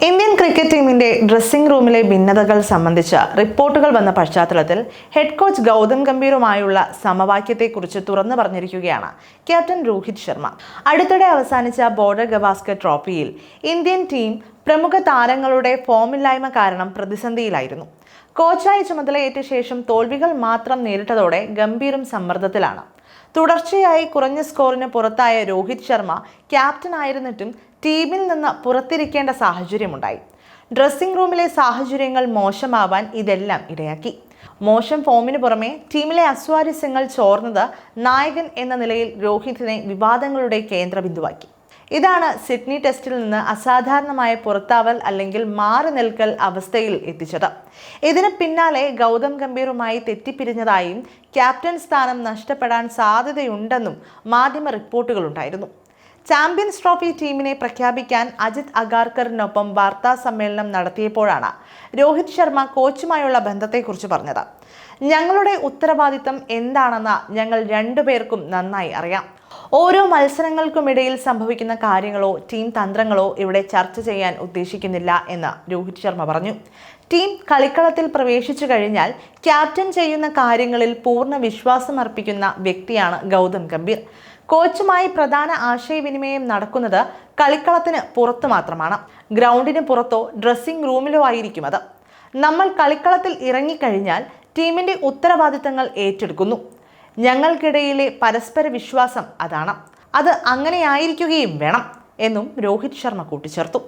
Indian cricket ടീമിന്റെ dressing റൂമിലെ ഭിന്നതകൾ സംബന്ധിച്ച റിപ്പോർട്ടുകൾ വന്ന പശ്ചാത്തലത്തിൽ ഹെഡ് കോച്ച് ഗൗതം ഗംഭീറുമായുള്ള സമവാക്യത്തെക്കുറിച്ച് തുറന്നു പറഞ്ഞിരിക്കുകയാണ് ക്യാപ്റ്റൻ രോഹിത് ശർമ്മ. അടുത്തിടെ അവസാനിച്ച ബോർഡർ ഗവാസ്കർ ട്രോഫിയിൽ ഇന്ത്യൻ ടീം പ്രമുഖ താരങ്ങളുടെ ഫോമില്ലായ്മ കാരണം പ്രതിസന്ധിയിലായിരുന്നു. കോച്ചായി ചുമതലയേറ്റ ശേഷം തോൽവികൾ മാത്രം നേരിട്ടതോടെ ഗംഭീറും സമ്മർദ്ദത്തിലാണ്. തുടർച്ചയായി കുറഞ്ഞ സ്കോറിന് പുറത്തായ രോഹിത് ശർമ്മ ക്യാപ്റ്റനായിരുന്നിട്ടും ടീമിൽ നിന്ന് പുറത്തിരിക്കേണ്ട സാഹചര്യമുണ്ടായി. ഡ്രസ്സിംഗ് റൂമിലെ സാഹചര്യങ്ങൾ മോശമാവാൻ ഇതെല്ലാം ഇടയാക്കി. മോശം ഫോമിന് പുറമെ ടീമിലെ അസ്വാരസ്യങ്ങൾ ചോർന്നത് നായകൻ എന്ന നിലയിൽ രോഹിതിനെ വിവാദങ്ങളുടെ കേന്ദ്രബിന്ദുവാക്കി. ഇതാണ് സിഡ്നി ടെസ്റ്റിൽ നിന്ന് അസാധാരണമായ പുറത്താവൽ അല്ലെങ്കിൽ മാറി നിൽക്കൽ അവസ്ഥയിൽ എത്തിച്ചത്. ഇതിന് പിന്നാലെ ഗൗതം ഗംഭീറുമായി തെറ്റിപ്പിരിഞ്ഞതായും ക്യാപ്റ്റൻ സ്ഥാനം നഷ്ടപ്പെടാൻ സാധ്യതയുണ്ടെന്നും മാധ്യമ റിപ്പോർട്ടുകളുണ്ടായിരുന്നു. ചാമ്പ്യൻസ് ട്രോഫി ടീമിനെ പ്രഖ്യാപിക്കാൻ അജിത് അഗാർക്കറിനൊപ്പം വാർത്താ സമ്മേളനം നടത്തിയപ്പോഴാണ് രോഹിത് ശർമ്മ കോച്ചുമായുള്ള ബന്ധത്തെക്കുറിച്ച് പറഞ്ഞത്. ഞങ്ങളുടെ ഉത്തരവാദിത്തം എന്താണെന്ന് ഞങ്ങൾ രണ്ടുപേർക്കും നന്നായി അറിയാം. ഓരോ മത്സരങ്ങൾക്കുമിടയിൽ സംഭവിക്കുന്ന കാര്യങ്ങളോ ടീം തന്ത്രങ്ങളോ ഇവിടെ ചർച്ച ചെയ്യാൻ ഉദ്ദേശിക്കുന്നില്ല എന്ന് രോഹിത് ശർമ്മ പറഞ്ഞു. ടീം കളിക്കളത്തിൽ പ്രവേശിച്ചു കഴിഞ്ഞാൽ ക്യാപ്റ്റൻ ചെയ്യുന്ന കാര്യങ്ങളിൽ പൂർണ്ണ വിശ്വാസം അർപ്പിക്കുന്ന വ്യക്തിയാണ് ഗൗതം ഗംഭീർ. കോച്ചുമായി പ്രധാന ആശയവിനിമയം നടക്കുന്നത് കളിക്കളത്തിന് പുറത്തു മാത്രമാണ്. ഗ്രൗണ്ടിന് പുറത്തോ ഡ്രസ്സിംഗ് റൂമിലോ ആയിരിക്കും അത്. നമ്മൾ കളിക്കളത്തിൽ ഇറങ്ങിക്കഴിഞ്ഞാൽ ടീമിന്റെ ഉത്തരവാദിത്തങ്ങൾ ഏറ്റെടുക്കുന്നു. ഞങ്ങൾക്കിടയിലെ പരസ്പര വിശ്വാസം അതാണ്. അത് അങ്ങനെയായിരിക്കുകയും വേണം എന്നും രോഹിത് ശർമ്മ കൂട്ടിച്ചേർത്തു.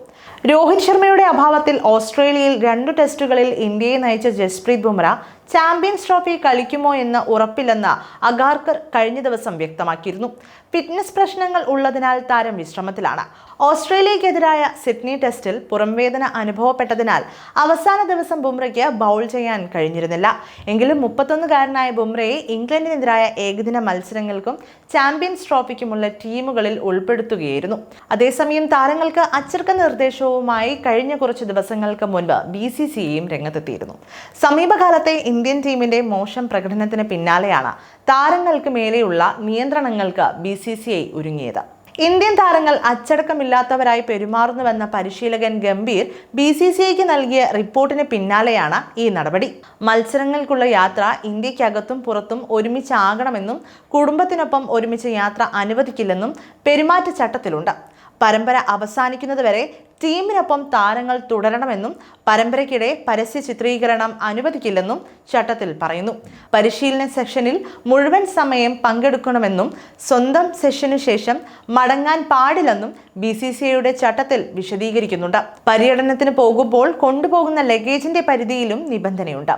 രോഹിത് ശർമ്മയുടെ അഭാവത്തിൽ ഓസ്ട്രേലിയയിൽ 2 ടെസ്റ്റുകളിൽ ഇന്ത്യയെ നയിച്ച ജസ്പ്രീത് ബുംറ ചാമ്പ്യൻസ് ട്രോഫി കളിക്കുമോ എന്ന് ഉറപ്പില്ലെന്ന് അഗാർക്കർ കഴിഞ്ഞ ദിവസം വ്യക്തമാക്കിയിരുന്നു. ഫിറ്റ്നസ് പ്രശ്നങ്ങൾ ഉള്ളതിനാൽ താരം വിശ്രമത്തിലാണ്. ഓസ്ട്രേലിയക്കെതിരായ സിഡ്നി ടെസ്റ്റിൽ പുറംവേദന അനുഭവപ്പെട്ടതിനാൽ അവസാന ദിവസം ബുംറയ്ക്ക് ബൗൾ ചെയ്യാൻ കഴിഞ്ഞിരുന്നില്ല. എങ്കിലും 31-കാരനായ ബുംറയെ ഇംഗ്ലണ്ടിനെതിരായ ഏകദിന മത്സരങ്ങൾക്കും ചാമ്പ്യൻസ് ട്രോഫിക്കുമുള്ള ടീമുകളിൽ ഉൾപ്പെടുത്തുകയായിരുന്നു. അതേസമയം താരങ്ങൾക്ക് അച്ചടക്ക നിർദ്ദേശവുമായി കഴിഞ്ഞ കുറച്ച് ദിവസങ്ങൾക്ക് മുൻപ് BCCIയും രംഗത്തെത്തിയിരുന്നു. സമീപകാലത്തെ ഇന്ത്യൻ ടീമിന്റെ മോശം പ്രകടനത്തിന് പിന്നാലെയാണ് താരങ്ങൾക്ക് മേലെയുള്ള നിയന്ത്രണങ്ങൾക്ക് BCCI ഒരുങ്ങിയത്. ഇന്ത്യൻ താരങ്ങൾ അച്ചടക്കമില്ലാത്തവരായി പെരുമാറുന്നുവെന്ന പരിശീലകൻ ഗംഭീർ BCCIക്ക് നൽകിയ റിപ്പോർട്ടിന് പിന്നാലെയാണ് ഈ നടപടി. മത്സരങ്ങൾക്കുള്ള യാത്ര ഇന്ത്യക്കകത്തും പുറത്തും ഒരുമിച്ചാകണമെന്നും കുടുംബത്തിനൊപ്പം ഒരുമിച്ച് യാത്ര അനുവദിക്കില്ലെന്നും പെരുമാറ്റച്ചട്ടത്തിലുണ്ട്. പരമ്പര അവസാനിക്കുന്നതുവരെ ടീമിനൊപ്പം താരങ്ങൾ തുടരണമെന്നും പരമ്പരയ്ക്കിടെ പരസ്യ ചിത്രീകരണം അനുവദിക്കില്ലെന്നും ചട്ടത്തിൽ പറയുന്നു. പരിശീലന സെഷനിൽ മുഴുവൻ സമയം പങ്കെടുക്കണമെന്നും സ്വന്തം സെഷനു ശേഷം മടങ്ങാൻ പാടില്ലെന്നും BCCIയുടെ ചട്ടത്തിൽ വിശദീകരിക്കുന്നുണ്ട്. പര്യടനത്തിന് പോകുമ്പോൾ കൊണ്ടുപോകുന്ന ലഗേജിന്റെ പരിധിയിലും നിബന്ധനയുണ്ട്.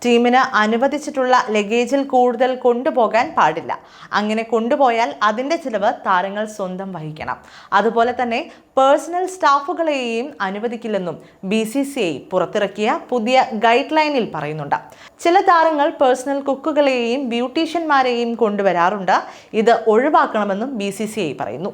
ടീമിന് അനുവദിച്ചിട്ടുള്ള ലഗേജിൽ കൂടുതൽ കൊണ്ടുപോകാൻ പാടില്ല. അങ്ങനെ കൊണ്ടുപോയാൽ അതിന്റെ ചിലവ് താരങ്ങൾ സ്വന്തം വഹിക്കണം. അതുപോലെ തന്നെ പേഴ്സണൽ സ്റ്റാഫുകളെയും അനുവദിക്കില്ലെന്നും BCCI പുറത്തിറക്കിയ പുതിയ ഗൈഡ് ലൈനിൽ പറയുന്നുണ്ട്. ചില താരങ്ങൾ പേഴ്സണൽ കുക്കുകളെയും ബ്യൂട്ടീഷ്യന്മാരെയും കൊണ്ടുവരാറുണ്ട്. ഇത് ഒഴിവാക്കണമെന്നും BCCI പറയുന്നു.